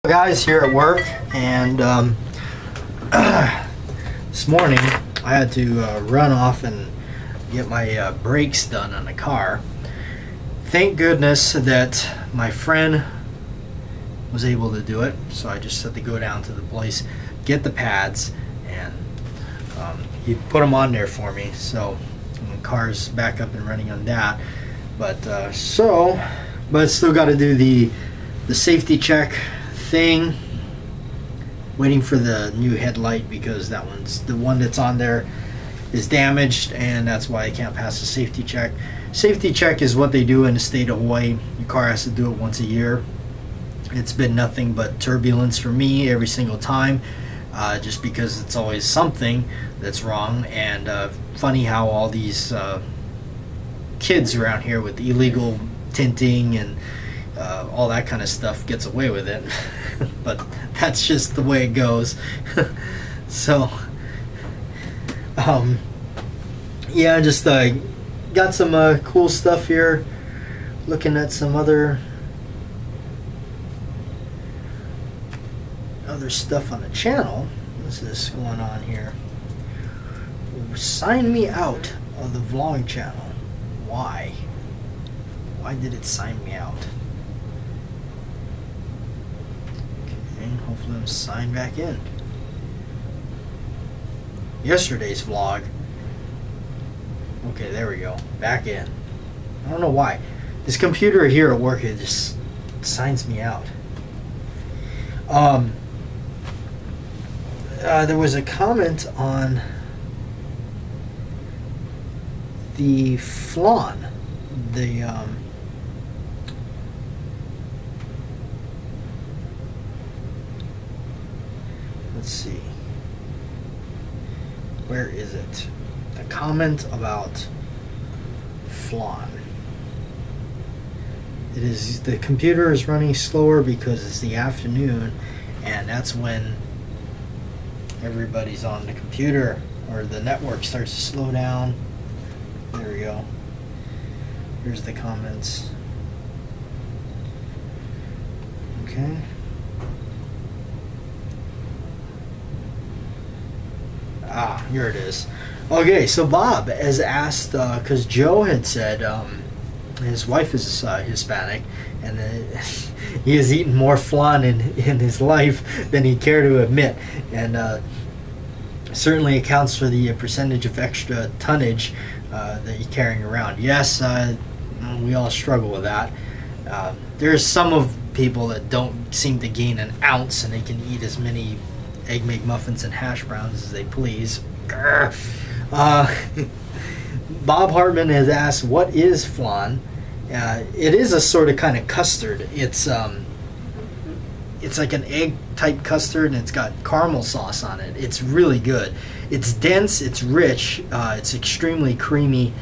Guys, here at work, and this morning I had to run off and get my brakes done on the car. Thank goodness that my friend was able to do it, so I just had to go down to the place, get the pads, and he put them on there for me, so the car's back up and running on that. But still got to do the safety check thing, waiting for the new headlight because that one's the one that's on there is damaged, and that's why I can't pass the safety check. Safety check is what they do in the state of Hawaii. Your car has to do it once a year. It's been nothing but turbulence for me every single time, just because it's always something that's wrong. And funny how all these kids around here with illegal tinting and all that kind of stuff gets away with it. But that's just the way it goes. So yeah, just got some cool stuff here, looking at some other stuff on the channel. What's this going on here? Sign me out of the vlog channel. Why did it sign me out? Hopefully I'm signed back in. Yesterday's vlog. Okay, there we go. Back in. I don't know why. This computer here at work, it just signs me out. There was a comment on the flan. Let's see. Where is it? A comment about flan. It is, the computer is running slower because it's the afternoon, and that's when everybody's on the computer, or the network starts to slow down. There we go. Here's the comments. Okay. Ah, here it is. Okay, so Bob has asked, because Joe had said his wife is Hispanic, and he has eaten more flan in his life than he cared to admit, and certainly accounts for the percentage of extra tonnage that you're carrying around. Yes, we all struggle with that. There's some of people that don't seem to gain an ounce, and they can eat as many Egg McMuffins and hash browns as they please. Bob Hartman has asked, what is flan? It is a sort of kind of custard. It's like an egg type custard, and it's got caramel sauce on it. It's really good. It's dense, it's rich, it's extremely creamy,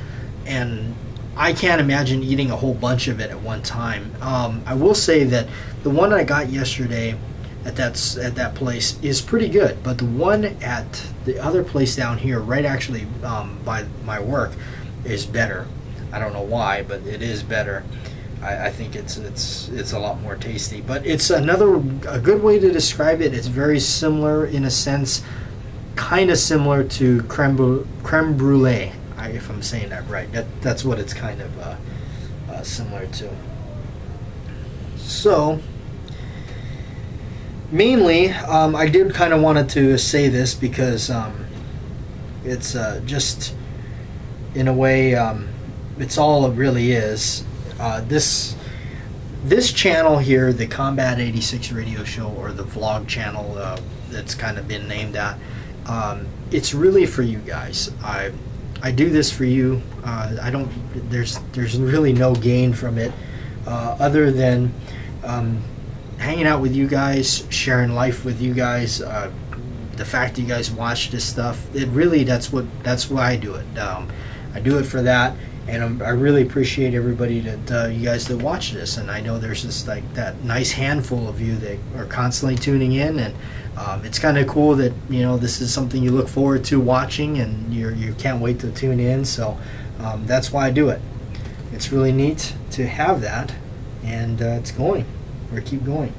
and I can't imagine eating a whole bunch of it at one time. I will say that the one I got yesterday at that place is pretty good, but the one at the other place down here, right actually by my work, is better. I don't know why, but it is better. I think it's a lot more tasty. But it's a good way to describe it. It's very similar in a sense, kind of similar to creme brulee, if I'm saying that right. That's what it's kind of similar to. So mainly, I did kind of wanted to say this because it's just, in a way, it's all it really is. This channel here, the Combat 86 radio show, or the vlog channel that's kind of been named that, it's really for you guys. I do this for you. I don't. There's really no gain from it, other than hanging out with you guys, sharing life with you guys, the fact that you guys watch this stuff. It really, that's why I do it. I do it for that, and I really appreciate everybody that you guys that watch this. And I know there's just like that nice handful of you that are constantly tuning in, and it's kind of cool that this is something you look forward to watching, and you can't wait to tune in. So that's why I do it. It's really neat to have that, and it's going. or keep going.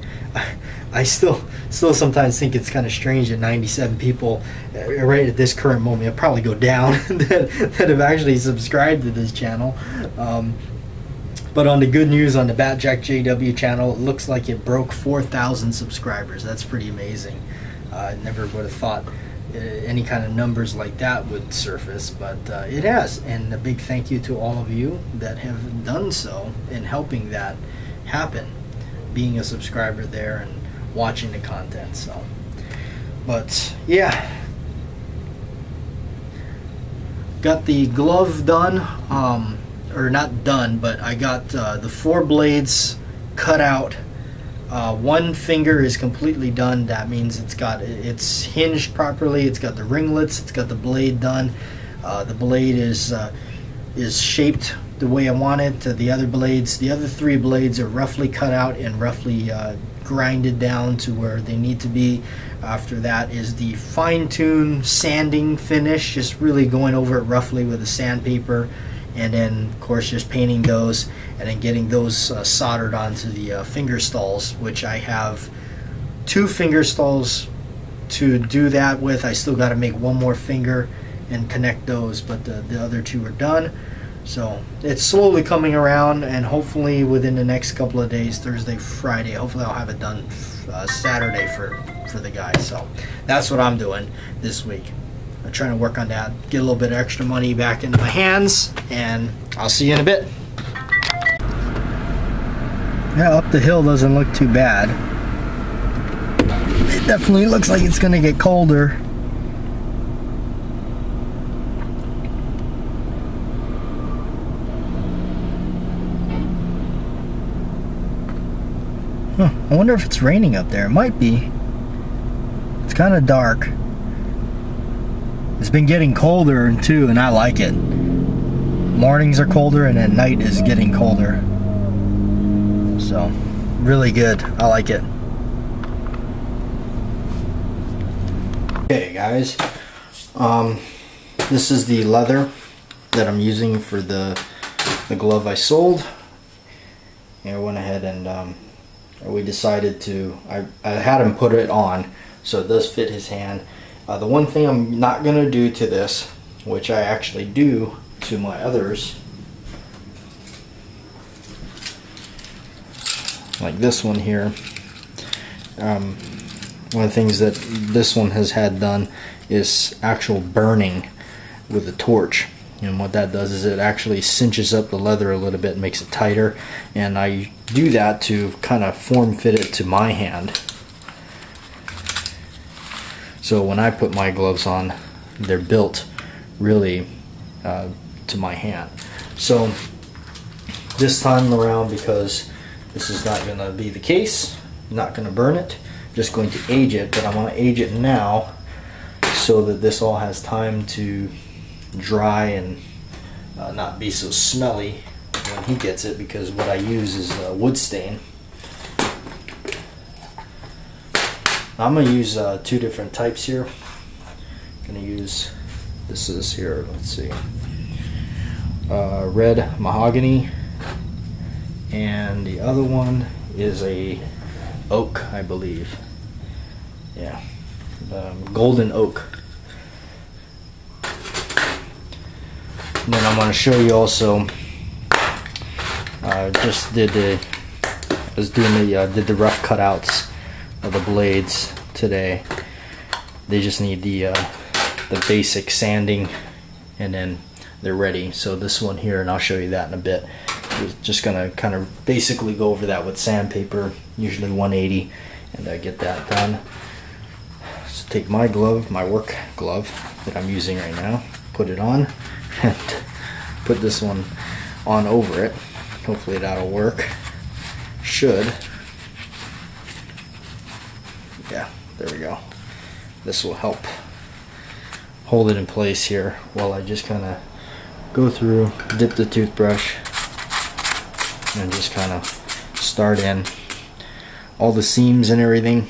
I still sometimes think it's kind of strange that 97 people right at this current moment, it'll probably go down, that have actually subscribed to this channel. But on the good news, on the Batjack JW channel, it looks like it broke 4,000 subscribers. That's pretty amazing. I never would have thought any kind of numbers like that would surface, but it has. And a big thank you to all of you that have done so in helping that happen, being a subscriber there and watching the content. So, but yeah, got the glove done, or not done, but I got the 4 blades cut out. One finger is completely done. That means it's hinged properly. It's got the ringlets. It's got the blade done. The blade is shaped the way I want it. The other blades, the other 3 blades, are roughly cut out and roughly grinded down to where they need to be. After that is the fine-tune sanding finish, just really going over it roughly with a sandpaper, and then of course just painting those, and then getting those soldered onto the finger stalls, which I have 2 finger stalls to do that with. I still got to make 1 more finger and connect those, but the other 2 are done. So it's slowly coming around, and hopefully within the next couple of days, Thursday, Friday, hopefully I'll have it done Saturday for the guys. So that's what I'm doing this week. I'm trying to work on that, get a little bit of extra money back into my hands, and I'll see you in a bit. Yeah, up the hill doesn't look too bad. It definitely looks like it's gonna get colder. Huh, I wonder if it's raining up there. It might be. It's kind of dark. It's been getting colder too, and I like it. Mornings are colder, and at night is getting colder. So, really good. I like it. Okay, guys. This is the leather that I'm using for the glove I sold. And I went ahead and we decided to. I had him put it on, so it does fit his hand. The one thing I'm not going to do to this, which I actually do to my others, like this one here, one of the things that this one has had done is actual burning with a torch. And what that does is it actually cinches up the leather a little bit and makes it tighter. And I do that to kind of form fit it to my hand. So when I put my gloves on, they're built really to my hand. So this time around, because this is not going to be the case, I'm not going to burn it, I'm just going to age it, but I want to age it now so that this all has time to dry and not be so smelly when he gets it, because what I use is wood stain. I'm going to use 2 different types here. I'm going to use, this is here, let's see, red mahogany, and the other one is a oak, I believe. Yeah, golden oak. And then I'm going to show you also, just did the rough cutouts of the blades today. They just need the basic sanding, and then they're ready. So this one here, and I'll show you that in a bit. We're just gonna kind of basically go over that with sandpaper, usually 180, and get that done. So take my glove, my work glove that I'm using right now, put it on, and put this one on over it. Hopefully that'll work. Should. Yeah, there we go. This will help hold it in place here while I just kind of go through, dip the toothbrush, and just kind of start in all the seams and everything.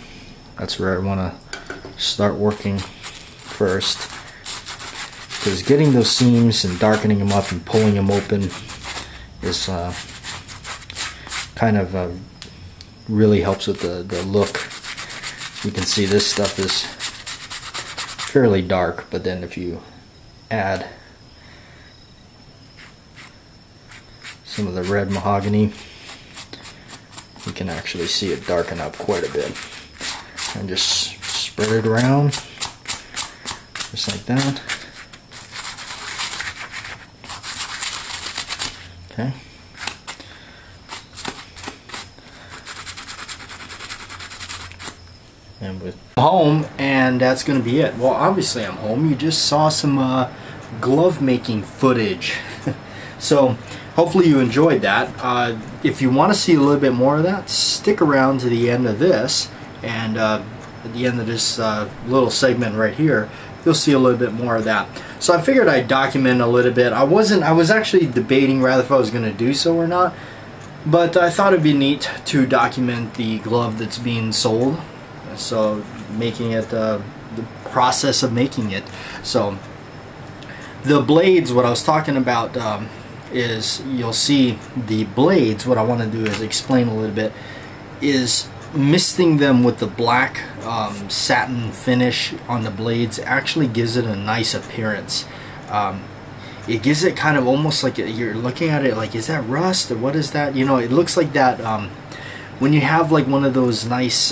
That's where I want to start working first, because getting those seams and darkening them up and pulling them open is kind of really helps with the look. You can see this stuff is fairly dark, but then if you add some of the red mahogany, you can actually see it darken up quite a bit. And just spread it around, just like that. Okay. And with home, and that's going to be it. Well, obviously I'm home. You just saw some glove making footage. So hopefully you enjoyed that. If you want to see a little bit more of that, stick around to the end of this, and at the end of this little segment right here, you'll see a little bit more of that. So I figured I'd document a little bit. I was actually debating rather if I was going to do so or not, but I thought it'd be neat to document the glove that's being sold. So making it, the process of making it. So the blades, what I was talking about is, you'll see the blades, what I want to do is explain a little bit, is misting them with the black satin finish on the blades actually gives it a nice appearance. It gives it kind of almost like you're looking at it like, is that rust or what is that? You know, it looks like that when you have like one of those nice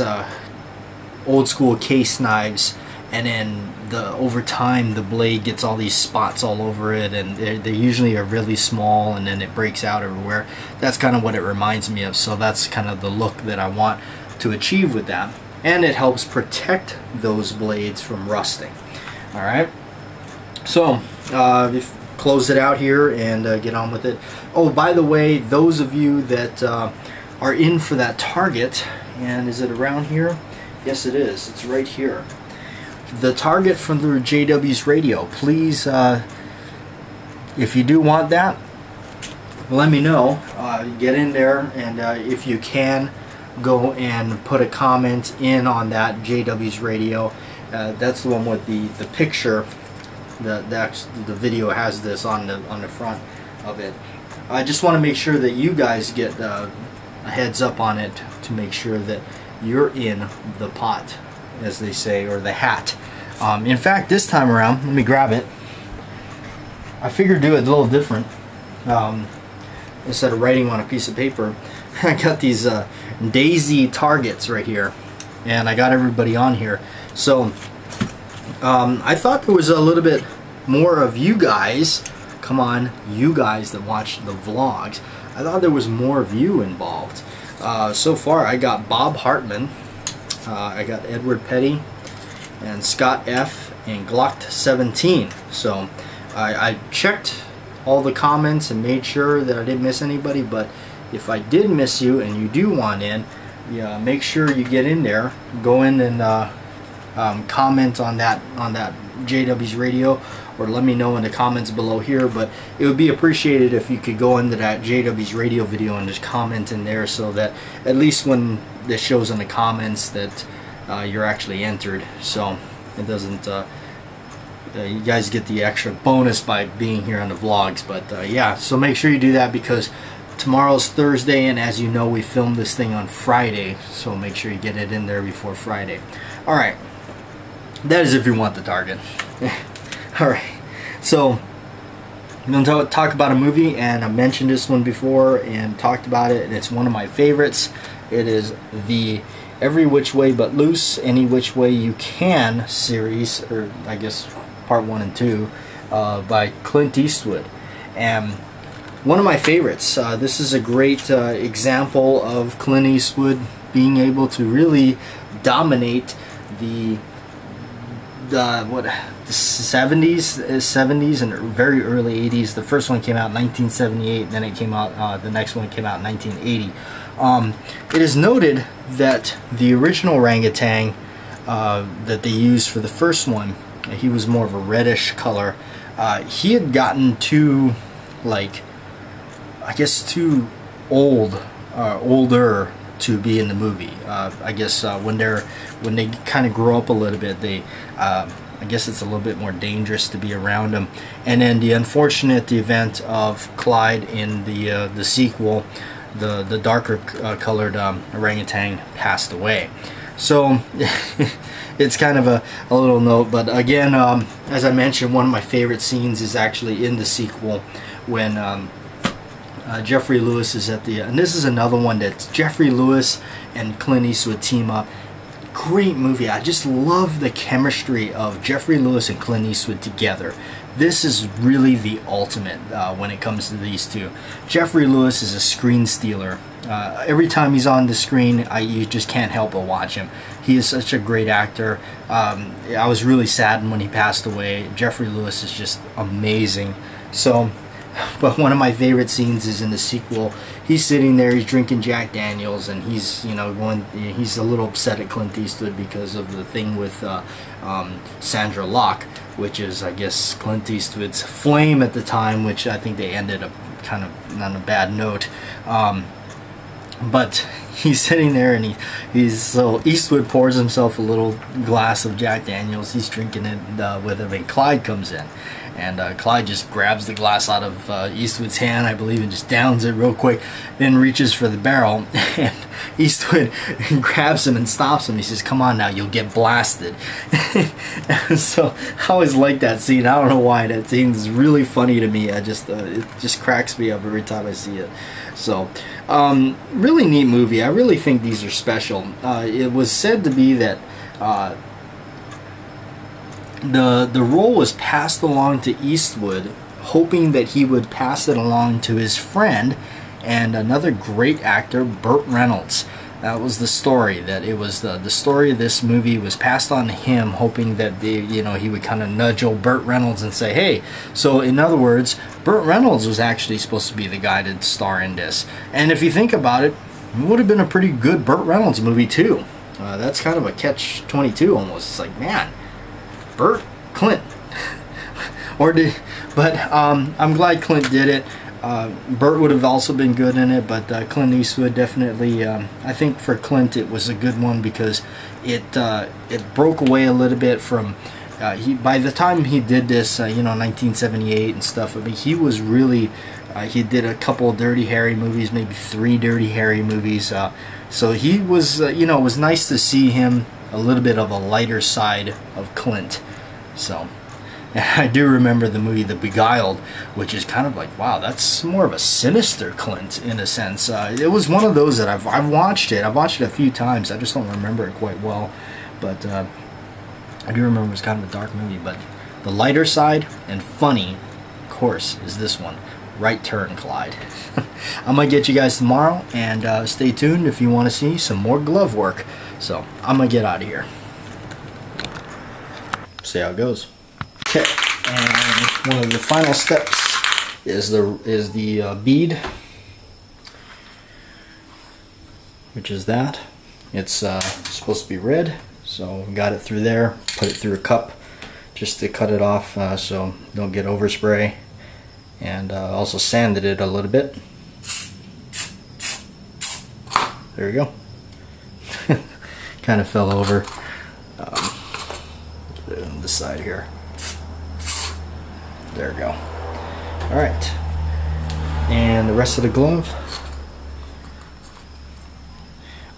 old school case knives, and then over time the blade gets all these spots all over it, and they usually are really small, and then it breaks out everywhere. That's kind of what it reminds me of. So that's kind of the look that I want to achieve with that, and it helps protect those blades from rusting. Alright, so close it out here and get on with it. Oh, by the way, those of you that are in for that Target, and is it around here? Yes, it is. It's right here. The Target from the JW's radio. Please, if you do want that, let me know. Get in there, and if you can, go and put a comment in on that JW's radio. That's the one with the picture. The video has this on the front of it. I just want to make sure that you guys get a heads up on it, to make sure that you're in the pot, as they say, or the hat. In fact, this time around, let me grab it. I figured do it a little different. Instead of writing on a piece of paper, I got these daisy targets right here, and I got everybody on here. So I thought there was a little bit more of you guys. Come on, you guys that watch the vlogs. I thought there was more of you involved. So far I got Bob Hartman, I got Edward Petty, and Scott F, and Glocked 17. So I checked all the comments and made sure that I didn't miss anybody, but if I did miss you and you do want in, yeah, make sure you get in there, go in and comment on that JW's radio, or let me know in the comments below here. But it would be appreciated if you could go into that JW's radio video and just comment in there, so that at least when this shows in the comments that you're actually entered, so it doesn't you guys get the extra bonus by being here on the vlogs. But yeah, so make sure you do that, because tomorrow's Thursday, and as you know, we filmed this thing on Friday, so make sure you get it in there before Friday. Alright, that is if you want the Target. Alright, so I'm going to talk about a movie, and I mentioned this one before and talked about it, and it's one of my favorites. It is the Every Which Way But Loose, Any Which Way You Can series, or I guess part 1 and 2, by Clint Eastwood. And one of my favorites. This is a great example of Clint Eastwood being able to really dominate the 70s and very early 80s. The first one came out in 1978, then it came out, the next one came out in 1980. It is noted that the original orangutan that they used for the first one, he was more of a reddish color. He had gotten too, like, I guess too older to be in the movie. I guess when they kind of grow up a little bit, they I guess it's a little bit more dangerous to be around them. And then the unfortunate event of Clyde in the sequel, the darker colored orangutan passed away. So it's kind of a little note, but again, as I mentioned, one of my favorite scenes is actually in the sequel when Jeffrey Lewis is at the, and this is another one that's Jeffrey Lewis and Clint Eastwood team up. Great movie. I just love the chemistry of Jeffrey Lewis and Clint Eastwood together. This is really the ultimate when it comes to these two. Jeffrey Lewis is a screen stealer. Every time he's on the screen, you just can't help but watch him. He is such a great actor. I was really saddened when he passed away. Jeffrey Lewis is just amazing. So, but one of my favorite scenes is in the sequel. He's sitting there, he's drinking Jack Daniels, and he's, you know, he's a little upset at Clint Eastwood because of the thing with Sandra Locke, which is, I guess, Clint Eastwood's flame at the time, which I think they ended up kind of on a bad note. But he's sitting there, and so Eastwood pours himself a little glass of Jack Daniels. He's drinking it with him, and Clyde comes in. And Clyde just grabs the glass out of Eastwood's hand, I believe, and just downs it real quick, then reaches for the barrel, and Eastwood grabs him and stops him. He says, "Come on now, you'll get blasted." And so I always like that scene. I don't know why. That scene is really funny to me. It just cracks me up every time I see it. So, really neat movie. I really think these are special. It was said to be that the role was passed along to Eastwood, hoping that he would pass it along to his friend and another great actor, Burt Reynolds. That was the story. That it was the story of this movie was passed on to him, hoping that he would kind of nudge old Burt Reynolds and say, "Hey." So in other words, Burt Reynolds was actually supposed to be the guy to star in this. And if you think about it, it would have been a pretty good Burt Reynolds movie too. That's kind of a catch-22 almost. It's like, man, Burt, Clint, but I'm glad Clint did it. Burt would have also been good in it, but Clint Eastwood definitely. I think for Clint it was a good one because it broke away a little bit from. By the time he did this, 1978 and stuff. I mean, he was really. He did a couple of Dirty Harry movies, maybe 3 Dirty Harry movies. So he was, it was nice to see him a little bit of a lighter side of Clint. So, and I do remember the movie The Beguiled, which is kind of like, wow, that's more of a sinister Clint in a sense. It was one of those that I've watched it. I've watched it a few times. I just don't remember it quite well, but I do remember it was kind of a dark movie. But the lighter side and funny, of course, is this one. Right Turn, Clyde. I'm gonna get you guys tomorrow, and stay tuned if you want to see some more glove work. So I'm gonna get out of here. See how it goes. Okay, and one of the final steps is the bead, which is that. It's supposed to be red, so got it through there. Put it through a cup just to cut it off, so don't get overspray. And also sanded it a little bit. There we go. Kind of fell over. Put it on this side here. There we go. Alright. And the rest of the glove.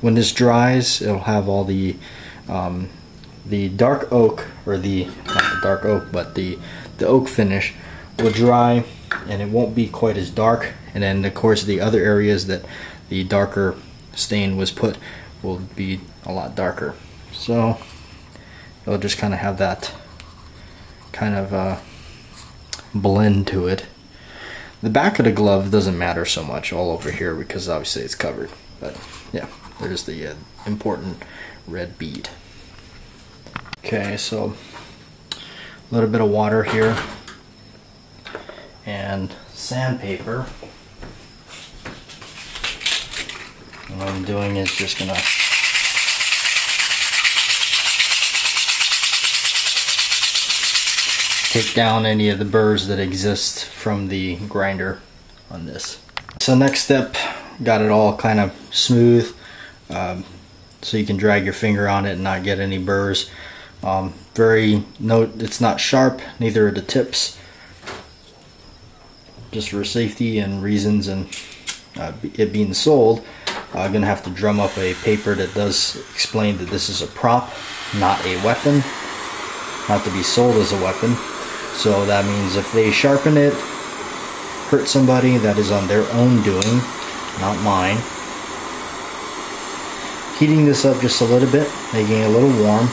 When this dries, it'll have all the dark oak, or not the dark oak, but the oak finish will dry, and it won't be quite as dark. And then of course the other areas that the darker stain was put will be a lot darker. So it'll just kind of have that kind of blend to it. The back of the glove doesn't matter so much all over here because obviously it's covered. But yeah, there's the important red bead. Okay, so a little bit of water here and sandpaper. What I'm doing is just gonna take down any of the burrs that exist from the grinder on this. So next step, got it all kind of smooth, so you can drag your finger on it and not get any burrs. It's not sharp, neither are the tips, just for safety and reasons, and it being sold, I'm gonna have to drum up a paper that does explain that this is a prop, not a weapon, not to be sold as a weapon. So that means if they sharpen it, hurt somebody, that is on their own doing, not mine. Heating this up just a little bit, making it a little warm,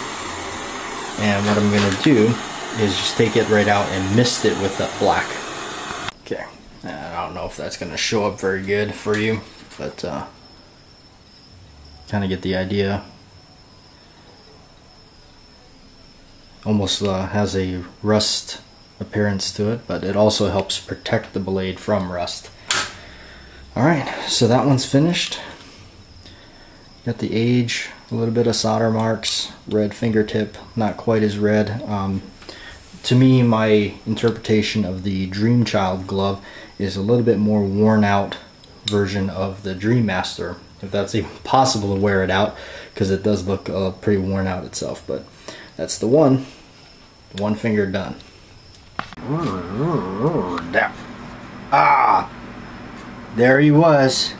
and what I'm gonna do is just take it right out and mist it with that black. Okay, I don't know if that's gonna show up very good for you, but kind of get the idea. Almost has a rust appearance to it, but it also helps protect the blade from rust. Alright, so that one's finished. Got the age, a little bit of solder marks, red fingertip, not quite as red. To me, my interpretation of the Dream Child glove is a little bit more worn out version of the Dream Master, if that's even possible to wear it out, because it does look pretty worn out itself. But that's the one finger done. There. Ah, there he was.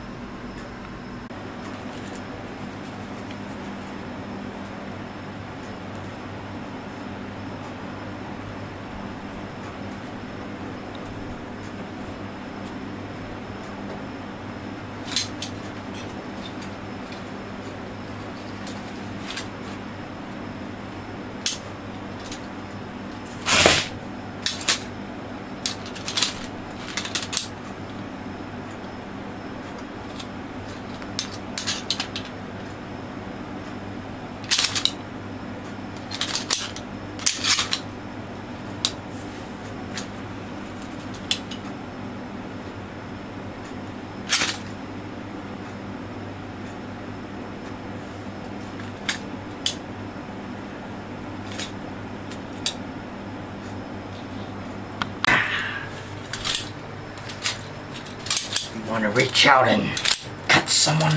Want to reach out and cut someone.